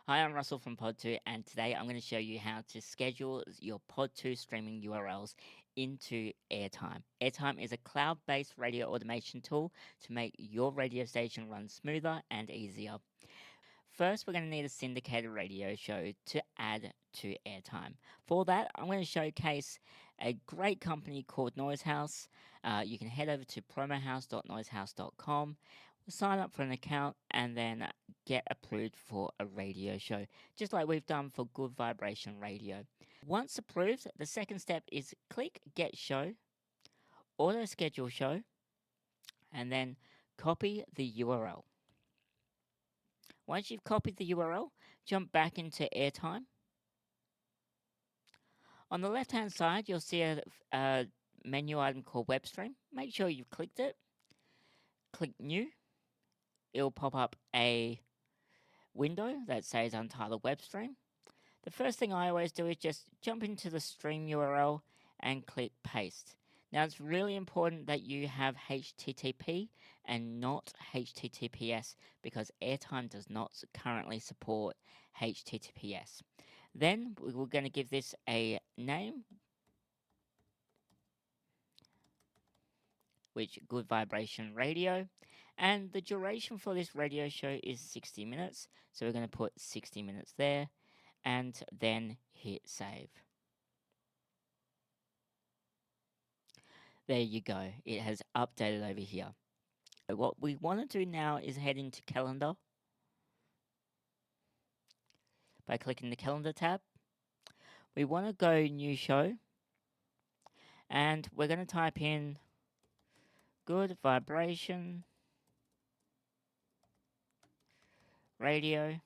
Hi, I'm Russell from PodToo, and today I'm going to show you how to schedule your PodToo streaming URLs into Airtime. Airtime is a cloud-based radio automation tool to make your radio station run smoother and easier. First, we're going to need a syndicated radio show to add to Airtime. For that, I'm going to showcase a great company called Noisehouse. You can head over to promohouse.noisehouse.com, sign up for an account, and then get approved for a radio show, just like we've done for Good Vibration Radio. Once approved, the second step is click Get Show, auto schedule show, and then copy the URL. Once you've copied the URL, jump back into Airtime. On the left hand side, you'll see a menu item called Web Stream. Make sure you've clicked it. Click New. It'll pop up a window that says Untitled Web Stream. The first thing I always do is just jump into the stream URL and click Paste. Now, it's really important that you have HTTP and not HTTPS because Airtime does not currently support HTTPS. Then we're going to give this a name, which Good Vibration Radio, and the duration for this radio show is 60 minutes. So we're going to put 60 minutes there and then hit save. There you go. It has updated over here. What we want to do now is head into calendar by clicking the calendar tab. We want to go new show and we're going to type in Good Vibration Radio,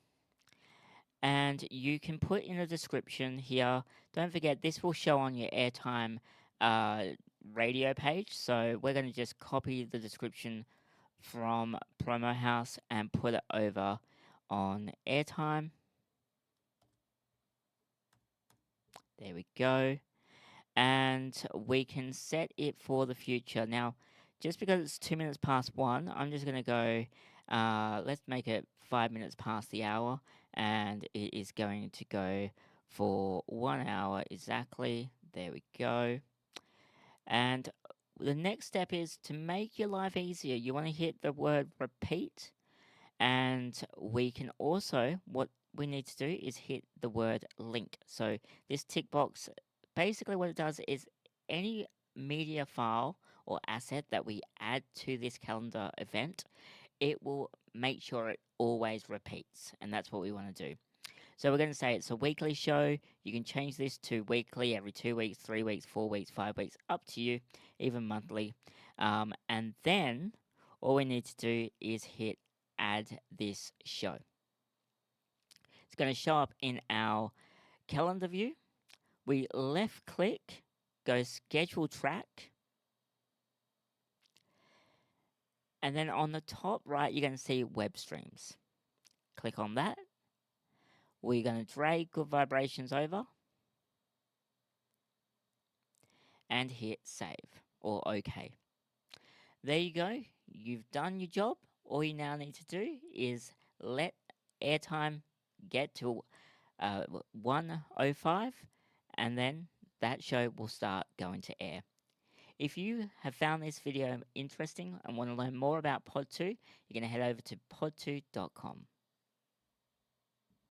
and you can put in a description here. Don't forget, this will show on your Airtime radio page, so we're going to just copy the description from Promohouse and put it over on Airtime. There we go. And we can set it for the future. Now, just because it's 2 minutes past 1, I'm just going to go, let's make it 5 minutes past the hour, and it is going to go for 1 hour exactly. There we go. And the next step is to make your life easier. You want to hit the word repeat, and we can also, what we need to do is hit the word link. So this tick box, basically what it does is any media file or asset that we add to this calendar event, it will make sure it always repeats, and that's what we want to do. So we're going to say it's a weekly show. You can change this to weekly, every 2 weeks, 3 weeks, 4 weeks, 5 weeks, up to you, even monthly. And then all we need to do is hit add this show. It's going to show up in our calendar view. We left click, go schedule track. And then on the top right, you're going to see web streams. Click on that. We're going to drag Good Vibrations over and hit save or OK. There you go. You've done your job. All you now need to do is let Airtime get to 105, and then that show will start going to air. If you have found this video interesting and want to learn more about PodToo, you're going to head over to podtoo.com.